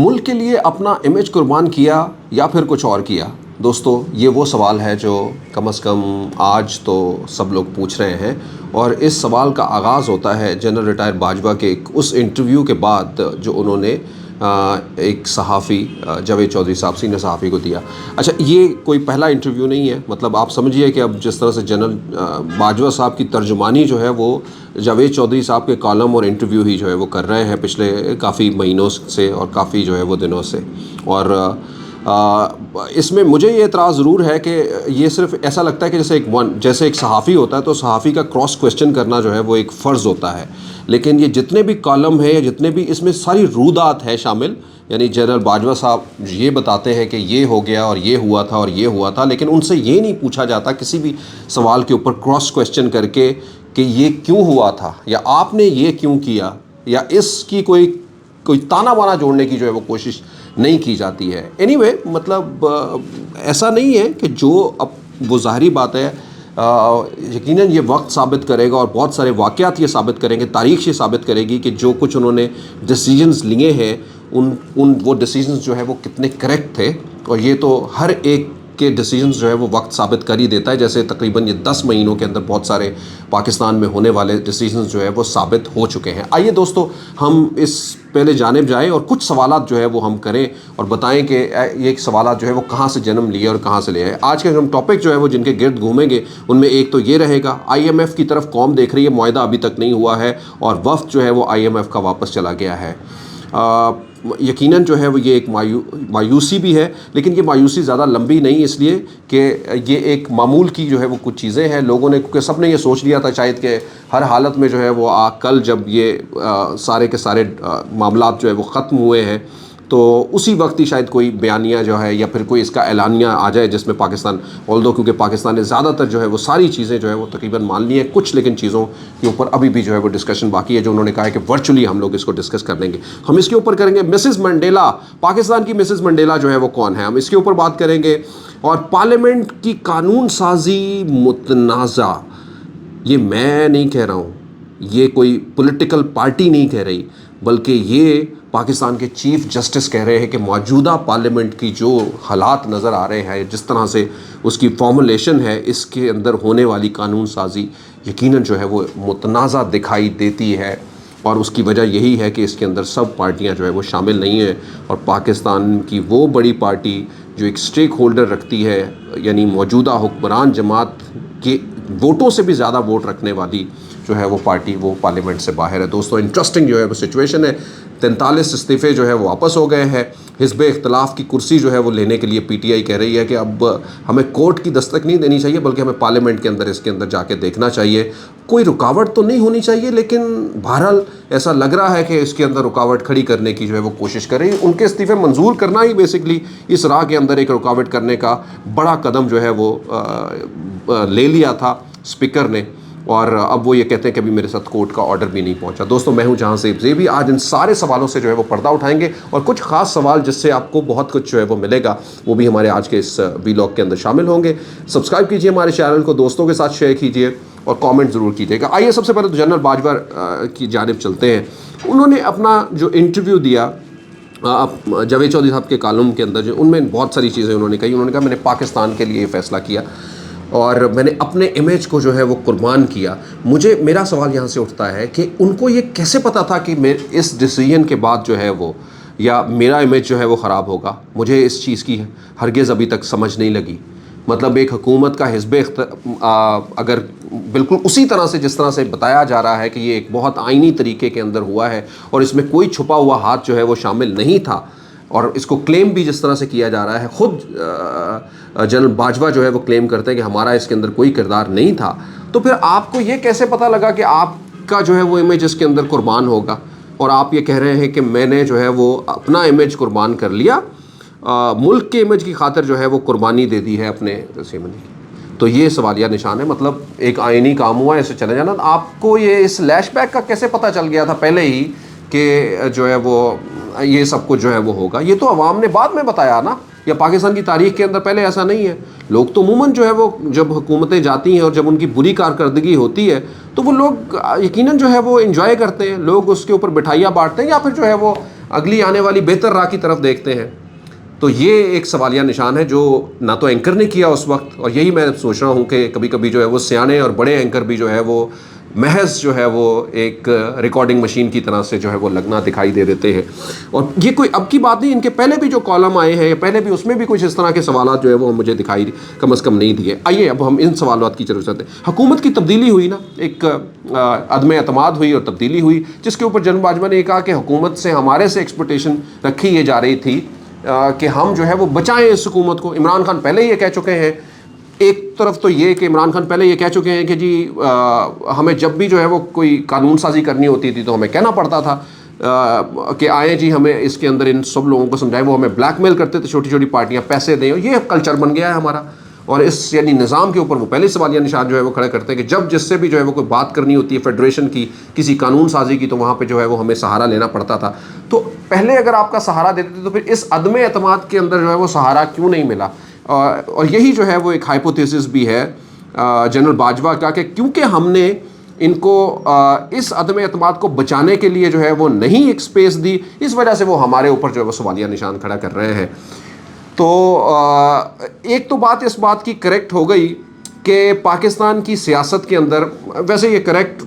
मुल्क के लिए अपना इमेज कुर्बान किया या फिर कुछ और किया? दोस्तों, ये वो सवाल है जो कम से कम आज तो सब लोग पूछ रहे हैं। और इस सवाल का आगाज़ होता है जनरल रिटायर बाजवा के उस इंटरव्यू के बाद जो उन्होंने एक सहाफ़ी जावेद चौधरी साहब, सीनियर सहाफ़ी को दिया। अच्छा, ये कोई पहला इंटरव्यू नहीं है। मतलब आप समझिए कि अब जिस तरह से जनरल बाजवा साहब की तर्जुमानी जो है वो जावेद चौधरी साहब के कॉलम और इंटरव्यू ही जो है वो कर रहे हैं पिछले काफ़ी महीनों से और काफ़ी जो है वो दिनों से। और इसमें मुझे ये एतराज़ ज़रूर है कि ये सिर्फ ऐसा लगता है कि जैसे एक सहाफ़ी होता है तो सहाफ़ी का क्रॉस क्वेश्चन करना जो है वो एक फ़र्ज़ होता है। लेकिन ये जितने भी कॉलम है, जितने भी इसमें सारी रूदात है शामिल, यानी जनरल बाजवा साहब ये बताते हैं कि ये हो गया और ये हुआ था और ये हुआ था, लेकिन उनसे ये नहीं पूछा जाता किसी भी सवाल के ऊपर क्रॉस क्वेश्चन करके कि ये क्यों हुआ था या आपने ये क्यों किया, या इसकी कोई ताना बाना जोड़ने की जो है वो कोशिश नहीं की जाती है। एनीवे, मतलब ऐसा नहीं है कि जो अब वो ज़ाहिरी बात है, यकीनन ये वक्त साबित करेगा और बहुत सारे वाक़यात ये साबित करेंगे, तारीख़ ये साबित करेगी कि जो कुछ उन्होंने डिसीजंस लिए हैं वो डिसीजंस जो है वो कितने करेक्ट थे। और ये तो हर एक के डिसीजंस जो है वो वक्त साबित कर ही देता है। जैसे तकरीबन ये 10 महीनों के अंदर बहुत सारे पाकिस्तान में होने वाले डिसीजंस जो है वो साबित हो चुके हैं। आइए दोस्तों, हम इस पहले जानिब जाएं और कुछ सवालात जो है वो हम करें और बताएं कि ये सवालात जो है वो कहाँ से जन्म लिए और कहाँ से ले आए। आज के हम टॉपिक जो है वो जिनके गिर्द घूमेंगे उनमें एक तो ये रहेगा, IMF की तरफ कौम देख रही है, मुआहदा अभी तक नहीं हुआ है और वफ्द जो है वो IMF का वापस चला गया है। यकीनन जो है वो ये एक मायूसी भी है, लेकिन ये मायूसी ज़्यादा लंबी नहीं, इसलिए कि ये एक मामूल की जो है वो कुछ चीज़ें हैं। लोगों ने, क्योंकि सब ने ये सोच लिया था शायद कि हर हालत में जो है वो कल जब ये सारे के सारे मामलात जो है वो ख़त्म हुए हैं तो उसी वक्त ही शायद कोई बयानिया जो है या फिर कोई इसका ऐलानिया आ जाए जिसमें पाकिस्तान, ऑल्दो क्योंकि पाकिस्तान ने ज़्यादातर जो है वो सारी चीज़ें जो है वो तकरीबन मान ली हैं, कुछ लेकिन चीज़ों के ऊपर अभी भी जो है वो डिस्कशन बाकी है, जो उन्होंने कहा है कि वर्चुअली हम लोग इसको डिस्कस कर लेंगे। हम इसके ऊपर करेंगे मिसेस मंडेला, पाकिस्तान की मिसेस मंडेला जो है वो कौन है, हम इसके ऊपर बात करेंगे। और पार्लियामेंट की कानून साजी मुतनाज़ा, ये मैं नहीं कह रहा हूँ, ये कोई पॉलिटिकल पार्टी नहीं कह रही, बल्कि ये पाकिस्तान के चीफ जस्टिस कह रहे हैं कि मौजूदा पार्लियामेंट की जो हालात नज़र आ रहे हैं, जिस तरह से उसकी फॉर्मुलेशन है, इसके अंदर होने वाली कानून साजी यकीनन जो है वो मुतनाज़ा दिखाई देती है। और उसकी वजह यही है कि इसके अंदर सब पार्टियां जो है वो शामिल नहीं हैं और पाकिस्तान की वो बड़ी पार्टी जो एक स्टेक होल्डर रखती है, यानी मौजूदा हुक्मरान जमात के वोटों से भी ज़्यादा वोट रखने वाली जो है वो पार्टी, वो पार्लियामेंट से बाहर है। दोस्तों, इंटरेस्टिंग जो है वो सिचुएशन है। 43 इस्तीफ़े जो है वो वापस हो गए हैं। हिज़्ब इख्तिलाफ़ की कुर्सी जो है वो लेने के लिए PTI कह रही है कि अब हमें कोर्ट की दस्तक नहीं देनी चाहिए, बल्कि हमें पार्लियामेंट के अंदर इसके अंदर जाके देखना चाहिए। कोई रुकावट तो नहीं होनी चाहिए, लेकिन बहरहाल ऐसा लग रहा है कि इसके अंदर रुकावट खड़ी करने की जो है वो कोशिश कर रही है। उनके इस्तीफ़े मंजूर करना ही बेसिकली इस राह के अंदर एक रुकावट करने का बड़ा कदम जो है वो ले लिया था स्पीकर ने। और अब वो ये कहते हैं कि अभी मेरे साथ कोर्ट का ऑर्डर भी नहीं पहुंचा। दोस्तों, मैं हूं जहां से जेबी। आज इन सारे सवालों से जो है वो पर्दा उठाएंगे और कुछ खास सवाल जिससे आपको बहुत कुछ जो है वो मिलेगा, वो भी हमारे आज के इस व्लॉग के अंदर शामिल होंगे। सब्सक्राइब कीजिए हमारे चैनल को, दोस्तों के साथ शेयर कीजिए और कॉमेंट ज़रूर कीजिएगा। आइए सबसे पहले तो जनरल बाजवा की जानिब चलते हैं। उन्होंने अपना जो इंटरव्यू दिया जावेद चौधरी साहब के कॉलम के अंदर, जो उनमें बहुत सारी चीज़ें उन्होंने कही। उन्होंने कहा मैंने पाकिस्तान के लिए ये फ़ैसला किया और मैंने अपने इमेज को जो है वो कुर्बान किया। मेरा सवाल यहाँ से उठता है कि उनको ये कैसे पता था कि इस डिसीजन के बाद जो है वो या मेरा इमेज जो है वो ख़राब होगा। मुझे इस चीज़ की हरगिज़ अभी तक समझ नहीं लगी। मतलब एक हुकूमत का अगर बिल्कुल उसी तरह से जिस तरह से बताया जा रहा है कि ये एक बहुत आईनी तरीके के अंदर हुआ है और इसमें कोई छुपा हुआ हाथ जो है वो शामिल नहीं था, और इसको क्लेम भी जिस तरह से किया जा रहा है, ख़ुद जनरल बाजवा जो है वो क्लेम करते हैं कि हमारा इसके अंदर कोई किरदार नहीं था, तो फिर आपको ये कैसे पता लगा कि आपका जो है वो इमेज इसके अंदर कुर्बान होगा? और आप ये कह रहे हैं कि मैंने जो है वो अपना इमेज कुर्बान कर लिया, मुल्क के इमेज की खातिर जो है वो कुर्बानी दे दी है अपने सेमनी की। तो ये सवालिया निशान है। मतलब एक आईनी काम हुआ है, इसे चले जाना। आपको ये इस लैशबैक का कैसे पता चल गया था पहले ही कि जो है वो ये सब कुछ जो है वो होगा? ये तो अवाम ने बाद में बताया ना, या पाकिस्तान की तारीख के अंदर पहले ऐसा नहीं है। लोग तो अमूमन जो है वो जब हुकूमतें जाती हैं और जब उनकी बुरी कारकर्दगी होती है तो वो लोग यकीनन जो है वो एंजॉय करते हैं, लोग उसके ऊपर मिठाइयाँ बांटते हैं या फिर जो है वो अगली आने वाली बेहतर राह की तरफ देखते हैं। तो ये एक सवालिया निशान है जो ना तो एंकर ने किया उस वक्त, और यही मैं सोच रहा हूँ कि कभी कभी जो है वो सियाने और बड़े एंकर भी जो है वो महज जो है वो एक रिकॉर्डिंग मशीन की तरह से जो है वो लगना दिखाई दे देते हैं। और ये कोई अब की बात नहीं, इनके पहले भी जो कॉलम आए हैं या पहले भी उसमें भी कुछ इस तरह के सवालात जो है वो मुझे दिखाई कम अज़ कम नहीं दिए। आइए अब हम इन सवालात की तरफ चलते हैं। हुकूमत की तब्दीली हुई ना, एक अदम एतमाद हुई और तब्दीली हुई, जिसके ऊपर जनरल बाजवा ने कहा कि हुकूमत से हमारे से एक्सपेक्टेशन रखी ये जा रही थी कि हम जो है वो बचाएं इस हुकूमत को। इमरान खान पहले ये कह चुके हैं, एक तरफ तो ये कि इमरान खान पहले ये कह चुके हैं कि जी हमें जब भी जो है वो कोई कानून साजी करनी होती थी तो हमें कहना पड़ता था कि आए जी हमें इसके अंदर इन सब लोगों को समझाएं। वो हमें ब्लैकमेल करते थे, छोटी छोटी पार्टियां पैसे दें, और ये कल्चर बन गया है हमारा। और इस यानी निज़ाम के ऊपर वो पहले सवालिया निशान जो है वो खड़े करते हैं कि जब जिससे भी जो है वो कोई बात करनी होती है फेडरेशन की, किसी कानून साजी की, तो वहाँ पे जो है वो हमें सहारा लेना पड़ता था। तो पहले अगर आपका सहारा देते थे तो फिर इस अदम एतमाद के अंदर जो है वो सहारा क्यों नहीं मिला? और यही जो है वो एक हाइपोथेसिस भी है जनरल बाजवा का कि क्योंकि हमने इनको इस अदम एतमाद को बचाने के लिए जो है वो नहीं एक स्पेस दी, इस वजह से वो हमारे ऊपर जो है वो सवालिया निशान खड़ा कर रहे हैं। तो एक तो बात इस बात की करेक्ट हो गई कि पाकिस्तान की सियासत के अंदर, वैसे ये करेक्ट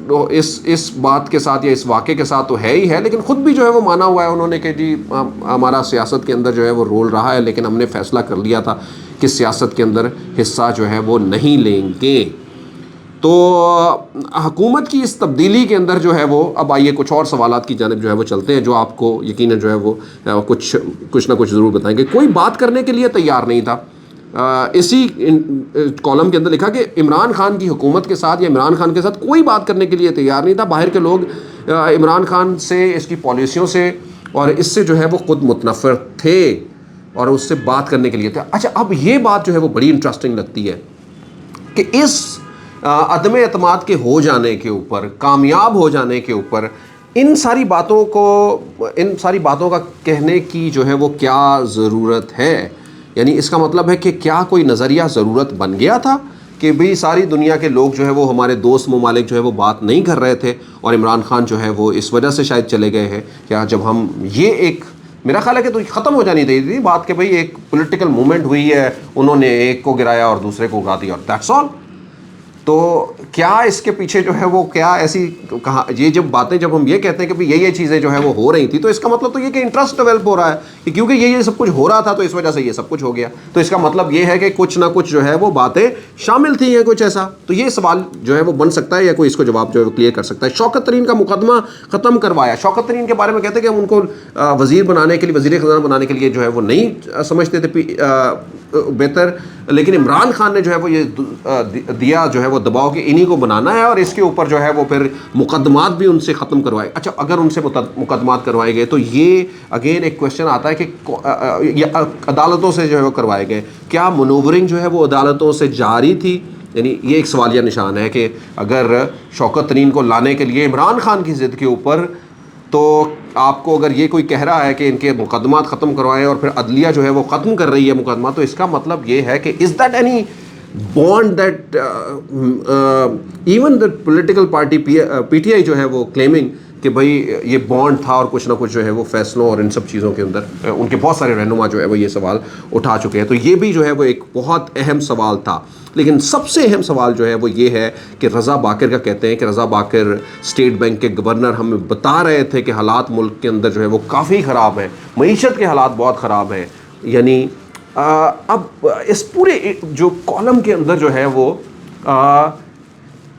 इस बात के साथ या इस वाक़े के साथ तो है ही है, लेकिन ख़ुद भी जो है वो माना हुआ है उन्होंने कि जी हमारा सियासत के अंदर जो है वो रोल रहा है, लेकिन हमने फ़ैसला कर लिया था कि सियासत के अंदर हिस्सा जो है वो नहीं लेंगे। तो हुकूमत की इस तब्दीली के अंदर जो है वो, अब आइए कुछ और सवालात की जानिब जो है वो चलते हैं जो आपको यकीनन जो है वो कुछ ना कुछ ज़रूर बताएंगे। कोई बात करने के लिए तैयार नहीं था। इसी कॉलम के अंदर लिखा कि इमरान खान की हुकूमत के साथ या इमरान खान के साथ कोई बात करने के लिए तैयार नहीं था। बाहर के लोग इमरान खान से, इसकी पॉलिसियों से और इससे जो है वो ख़ुद मुतनफ़िर थे और उससे बात करने के लिए थे। अच्छा, अब ये बात जो है वो बड़ी इंटरेस्टिंग लगती है कि इस अदम एतमाद के हो जाने के ऊपर, कामयाब हो जाने के ऊपर, इन सारी बातों का कहने की जो है वो क्या ज़रूरत है? यानी इसका मतलब है कि क्या कोई नज़रिया ज़रूरत बन गया था कि भाई सारी दुनिया के लोग जो है वो हमारे दोस्त ममालिक जो है वो बात नहीं कर रहे थे और इमरान खान जो है वो इस वजह से शायद चले गए हैं? क्या जब हम ये एक, मेरा ख्याल है कि तो ख़त्म हो जानी थी बात कि भाई एक पॉलिटिकल मूवमेंट हुई है, उन्होंने एक को गिराया और दूसरे को उगा दिया और दैट्स ऑल। तो क्या इसके पीछे जो है वो क्या ऐसी कहा, ये जब बातें जब हम ये कहते हैं कि भाई ये चीज़ें जो है वो हो रही थी, तो इसका मतलब तो ये कि इंटरेस्ट डेवलप हो रहा है कि क्योंकि ये सब कुछ हो रहा था तो इस वजह से ये सब कुछ हो गया। तो इसका मतलब ये है कि कुछ ना कुछ जो है वो बातें शामिल थी या कुछ ऐसा। तो ये सवाल जो है वो बन सकता है या कोई इसको जवाब जो है वो क्लियर कर सकता है। शौकत तरीन का मुकदमा ख़त्म करवाया। शौकत तरीन के बारे में कहते हैं कि हम उनको वज़ीर बनाने के लिए, वज़ीर ख़ज़ाना बनाने के लिए जो है वो नहीं समझते थे बेहतर, लेकिन इमरान खान ने जो है वो ये दिया जो है वो दबाव कि इन्हीं को बनाना है और इसके ऊपर जो है वो फिर मुकदमात भी उनसे ख़त्म करवाए। अच्छा, अगर उनसे मुकदमात करवाए गए तो ये अगेन एक क्वेश्चन आता है कि अदालतों से जो है वो करवाए गए, क्या मनूवरिंग जो है वो अदालतों से जारी थी? यानी ये एक सवालिया निशान है कि अगर शौकत तरीन को लाने के लिए इमरान खान की ज़िद के ऊपर, तो आपको अगर ये कोई कह रहा है कि इनके मुकदमात ख़त्म करवाएं और फिर अदलिया जो है वो ख़त्म कर रही है मुकदमा, तो इसका मतलब ये है कि is that any bond that even the political party PTI जो है वो क्लेमिंग कि भाई ये बॉन्ड था और कुछ ना कुछ जो है वो फैसलों और इन सब चीज़ों के अंदर उनके बहुत सारे रहनुमा जो है वो ये सवाल उठा चुके हैं। तो ये भी जो है वो एक बहुत अहम सवाल था। लेकिन सबसे अहम सवाल जो है वो ये है कि रज़ा बाकर का कहते हैं कि रज़ा बाकर स्टेट बैंक के गवर्नर हमें बता रहे थे कि हालात मुल्क के अंदर जो है वो काफ़ी ख़राब हैं, मईशत के हालात बहुत ख़राब हैं। यानी अब इस पूरे जो कॉलम के अंदर जो है वो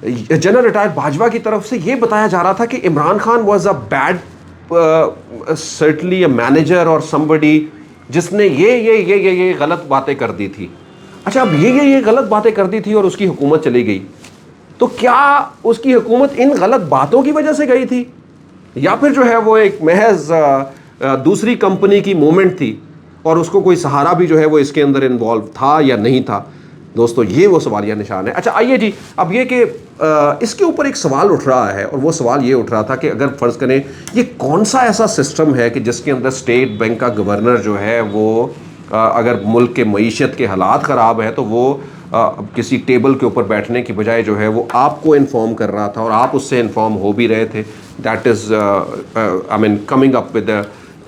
जनरल रिटायर्ड बाजवा की तरफ से ये बताया जा रहा था कि Imran Khan was a bad certainly a manager और समबडी जिसने ये गलत बातें कर दी थी। अच्छा, अब ये गलत बातें कर दी थी और उसकी हुकूमत चली गई, तो क्या उसकी हुकूमत इन गलत बातों की वजह से गई थी या फिर जो है वो एक महज दूसरी कंपनी की मूवमेंट थी और उसको कोई सहारा भी जो है वो इसके अंदर इन्वॉल्व था या नहीं था? दोस्तों, ये वो सवालिया निशान है। अच्छा, आइए जी, अब ये कि इसके ऊपर एक सवाल उठ रहा है और वो सवाल ये उठ रहा था कि अगर फ़र्ज़ करें ये कौन सा ऐसा सिस्टम है कि जिसके अंदर स्टेट बैंक का गवर्नर जो है वो अगर मुल्क के मईशत के हालात ख़राब हैं तो वो किसी टेबल के ऊपर बैठने की बजाय जो है वो आपको इन्फॉर्म कर रहा था और आप उससे इन्फॉर्म हो भी रहे थे। That is I mean coming up with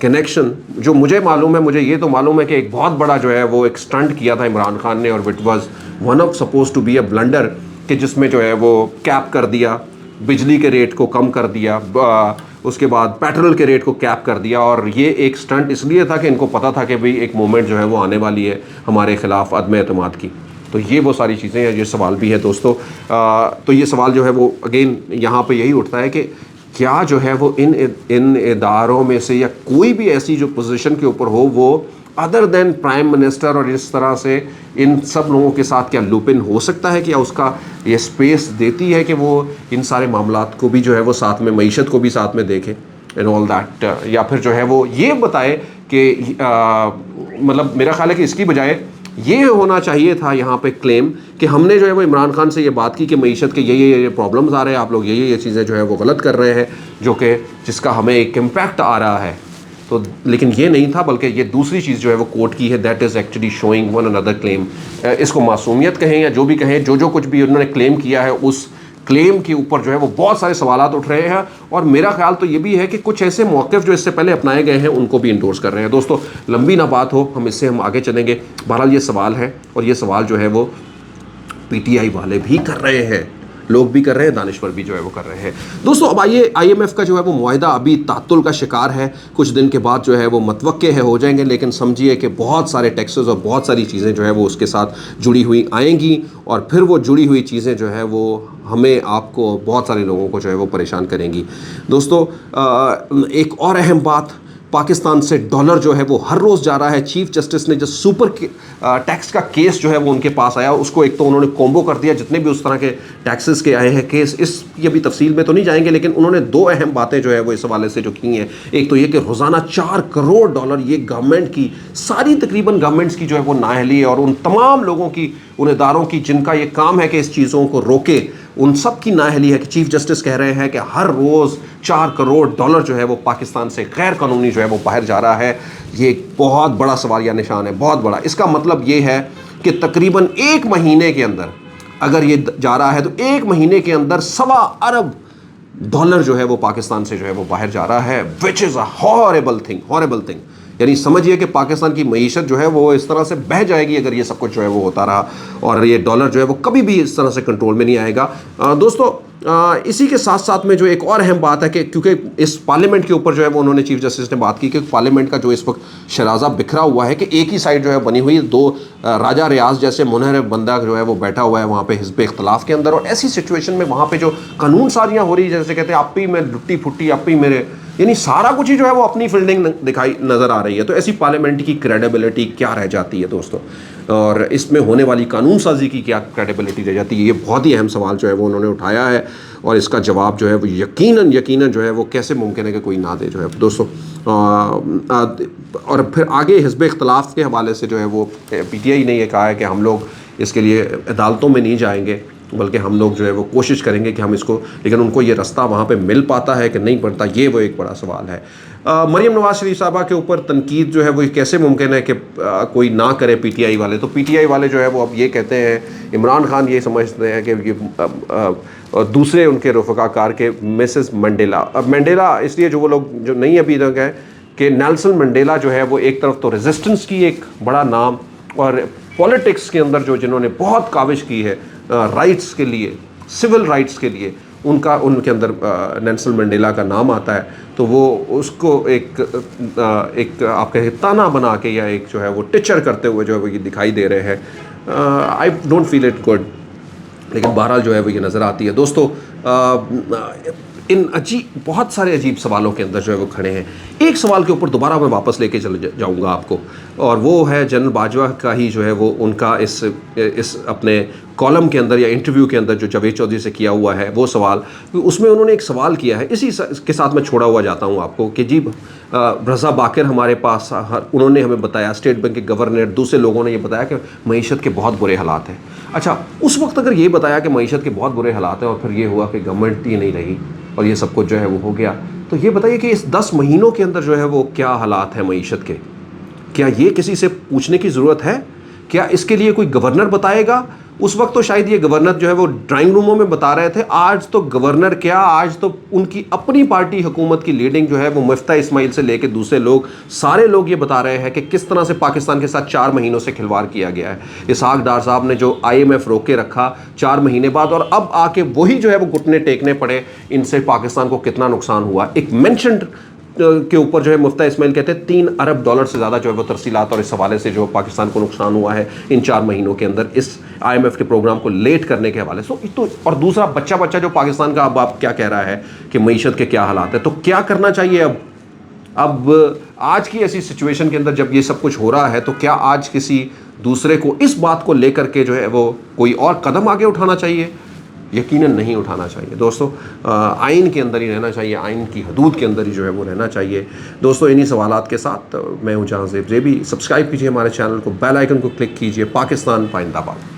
connection जो मुझे मालूम है, मुझे ये तो मालूम है कि एक बहुत बड़ा जो है वो एक स्टंट किया था इमरान खान ने, और it was one of suppose to be a blunder, कि जिसमें जो है वो कैप कर दिया, बिजली के रेट को कम कर दिया, उसके बाद पेट्रोल के रेट को कैप कर दिया। और ये एक स्टंट इसलिए था कि इनको पता था कि भाई एक मोमेंट जो है वो आने वाली है हमारे ख़िलाफ़ अदम एतमाद की। तो ये वो सारी चीज़ें हैं, ये सवाल भी है दोस्तों। तो ये सवाल जो है वो अगेन यहाँ पे यही उठता है कि क्या जो है वो इन इदारों में से या कोई भी ऐसी जो पोजीशन के ऊपर हो वो अदर देन प्राइम मिनिस्टर और इस तरह से इन सब लोगों के साथ क्या लूप इन हो सकता है, क्या उसका ये स्पेस देती है कि वो इन सारे मामलात को भी जो है वो साथ में, मईशत को भी साथ में देखे एंड ऑल दैट, या फिर जो है वो ये बताए कि मतलब मेरा ख्याल है कि इसकी बजाय ये होना चाहिए था यहाँ पे क्लेम कि हमने जो है वो इमरान खान से ये बात की कि मईशत के ये प्रॉब्लम्स आ रहे हैं, आप लोग ये चीज़ें जो है वो गलत कर रहे हैं, जो कि जिसका हमें एक इम्पैक्ट आ रहा है। तो लेकिन ये नहीं था, बल्कि ये दूसरी चीज़ जो है वो कोर्ट की है, that is actually showing one another claim. इसको मासूमियत कहें या जो भी कहें, जो कुछ भी उन्होंने क्लेम किया है उस क्लेम के ऊपर जो है वो बहुत सारे सवालात उठ रहे हैं। और मेरा ख्याल तो ये भी है कि कुछ ऐसे मौक़िफ़ जो इससे पहले अपनाए गए हैं उनको भी इंडोर्स कर रहे हैं। दोस्तों लंबी ना बात हो, हम आगे चलेंगे। बहरहाल ये सवाल है, और ये सवाल जो है वो PTI वाले भी कर रहे हैं, लोग भी कर रहे हैं, दानिश्वर भी जो है वो कर रहे हैं। दोस्तों अब आइए, IMF का जो है वो मुआहिदा अभी तात्तुल का शिकार है, कुछ दिन के बाद जो है वो मतवक्के है हो जाएंगे, लेकिन समझिए कि बहुत सारे टैक्सेस और बहुत सारी चीज़ें जो है वो उसके साथ जुड़ी हुई आएंगी, और फिर वो जुड़ी हुई चीज़ें जो है वो हमें, आपको, बहुत सारे लोगों को जो है वो परेशान करेंगी। दोस्तों एक और अहम बात, पाकिस्तान से डॉलर जो है वो हर रोज़ जा रहा है। चीफ जस्टिस ने जो सुपर टैक्स का केस जो है वो उनके पास आया, उसको एक तो उन्होंने कॉम्बो कर दिया, जितने भी उस तरह के टैक्सेस के आए हैं केस, इस ये भी तफसील में तो नहीं जाएंगे, लेकिन उन्होंने दो अहम बातें जो है वो इस हवाले से जो की हैं। एक तो ये कि रोज़ाना $4 करोड़ ये गवर्नमेंट की, सारी तकरीबन गवर्नमेंट्स की जो है वो नाअहली है, और उन तमाम लोगों की, उन इदारों की जिनका ये काम है कि इस चीज़ों को रोके, उन सब की नाअहली है कि चीफ जस्टिस कह रहे हैं कि हर रोज़ $4 करोड़ जो है वो पाकिस्तान से गैर कानूनी जो है वो बाहर जा रहा है। ये एक बहुत बड़ा सवालिया निशान है, बहुत बड़ा। इसका मतलब ये है कि तकरीबन 1 महीने के अंदर अगर ये जा रहा है तो 1 महीने के अंदर $1.25 अरब जो है वो पाकिस्तान से जो है वो बाहर जा रहा है, which is a horrible thing. यानी समझिए कि पाकिस्तान की मईशत जो है वो इस तरह से बह जाएगी अगर ये सब कुछ जो है वो होता रहा, और ये डॉलर जो है वो कभी भी इस तरह से कंट्रोल में नहीं आएगा। दोस्तों इसी के साथ साथ में जो एक और अहम बात है कि क्योंकि इस पार्लियामेंट के ऊपर जो है वो उन्होंने चीफ जस्टिस ने बात की कि पार्लियामेंट का जो इस वक्त शराजा बिखरा हुआ है, कि एक ही साइड जो है बनी हुई, दो राजा रियाज जैसे मुनहर बंदा जो है वो बैठा हुआ है वहाँ पे हिज़्ब इख्तिलाफ के अंदर, और ऐसी सिचुएशन में वहाँ पे जो कानून साजियाँ हो रही है, जैसे कहते हैं आप ही में लुट्टी फुट्टी, आप ही मेरे, यानी सारा कुछ ही जो है वो अपनी फील्डिंग दिखाई नज़र आ रही है। तो ऐसी पार्लियामेंट की क्रेडिबिलिटी क्या रह जाती है दोस्तों, और इसमें होने वाली कानून साजी की क्या क्रेडिबिलिटी रह जाती है? ये बहुत ही अहम सवाल जो है वो उन्होंने उठाया है, और इसका जवाब जो है वो यकीनन जो है वो कैसे मुमकिन है कि कोई ना दे जो है दोस्तों। और फिर आगे हिज़्ब इख्तिलाफ के हवाले से जो है वो PTI ने ये कहा है कि हम लोग इसके लिए अदालतों में नहीं जाएंगे, बल्कि हम लोग जो है वो कोशिश करेंगे कि हम इसको, लेकिन उनको ये रास्ता वहाँ पे मिल पाता है कि नहीं पड़ता, ये वो एक बड़ा सवाल है। मरीम नवाज शरीफ साहबा के ऊपर तनकीद जो है वो कैसे मुमकिन है कि कोई ना करे PTI वाले? तो PTI वाले जो है वो अब ये कहते हैं, इमरान खान ये समझते हैं कि ये दूसरे उनके रफ़ाकार के मिसेस मंडेला, अब मंडेला इसलिए जो वो लोग जो नहीं अभी तक है कि नेल्सन मंडेला जो है वो एक तरफ तो रेजिस्टेंस की एक बड़ा नाम, और पॉलिटिक्स के अंदर जो जिन्होंने बहुत काविश की है राइट्स के लिए, सिविल राइट्स के लिए, उनके अंदर नेल्सन मंडेला का नाम आता है। तो वो उसको एक आप कहें ताना बना के या एक जो है वो टिचर करते हुए जो है वो ये दिखाई दे रहे हैं। I don't feel it good, लेकिन बहरहाल जो है वो ये नज़र आती है। दोस्तों इन बहुत सारे अजीब सवालों के अंदर जो है वो खड़े हैं। एक सवाल के ऊपर दोबारा मैं वापस लेके चल जाऊँगा आपको, और वो है जनरल बाजवा का ही जो है वो उनका इस अपने कॉलम के अंदर या इंटरव्यू के अंदर जो जावेद चौधरी से किया हुआ है वो सवाल, उसमें उन्होंने एक सवाल किया है, इसी के साथ मैं छोड़ा हुआ जाता हूँ आपको कि जी रज़ा बाकर हमारे पास, उन्होंने हमें बताया, स्टेट बैंक के गवर्नर, दूसरे लोगों ने ये बताया कि मईशत के बहुत बुरे हालात हैं। अच्छा, उस वक्त अगर ये बताया कि मईशत के बहुत बुरे हालात हैं और फिर ये हुआ कि गवर्नमेंट ही नहीं रही और ये सब कुछ जो है वो हो गया, तो ये बताइए कि इस 10 महीनों के अंदर जो है वो क्या हालात हैं मईशत के? क्या ये किसी से पूछने की ज़रूरत है? क्या इसके लिए कोई गवर्नर बताएगा? उस वक्त तो शायद ये गवर्नर जो है वो ड्राइंग रूमों में बता रहे थे, आज तो गवर्नर क्या, आज तो उनकी अपनी पार्टी हुकूमत की लीडिंग जो है वो मुफ्ता इस्माइल से लेकर दूसरे लोग, सारे लोग ये बता रहे हैं कि किस तरह से पाकिस्तान के साथ 4 महीनों से खिलवाड़ किया गया है। इसहाक डार साहब ने जो IMF रोके रखा 4 महीने बाद, और अब आके वही जो है वो घुटने टेकने पड़े, इनसे पाकिस्तान को कितना नुकसान हुआ। एक मेंशन के ऊपर जो है मुफ्ता इस्माइल कहते हैं $3 अरब से ज़्यादा जो है वो तरसीलात और इस हवाले से जो पाकिस्तान को नुकसान हुआ है इन 4 महीनों के अंदर इस IMF के प्रोग्राम को लेट करने के हवाले से। तो और दूसरा बच्चा जो पाकिस्तान का अब आप क्या कह रहा है कि मईशत के क्या हालात है, तो क्या करना चाहिए अब आज की ऐसी सिचुएशन के अंदर जब ये सब कुछ हो रहा है, तो क्या आज किसी दूसरे को इस बात को लेकर के जो है वो कोई और कदम आगे उठाना चाहिए? यकीनन नहीं उठाना चाहिए दोस्तों। आइन के अंदर ही रहना चाहिए, आइन की हदूद के अंदर ही जो है वो रहना चाहिए। दोस्तों इन्हीं सवालात के साथ मैं हूं जहां ज़ेब ज़ेबी। सब्सक्राइब कीजिए हमारे चैनल को, बेल आइकन को क्लिक कीजिए। पाकिस्तान पाइंदाबाद।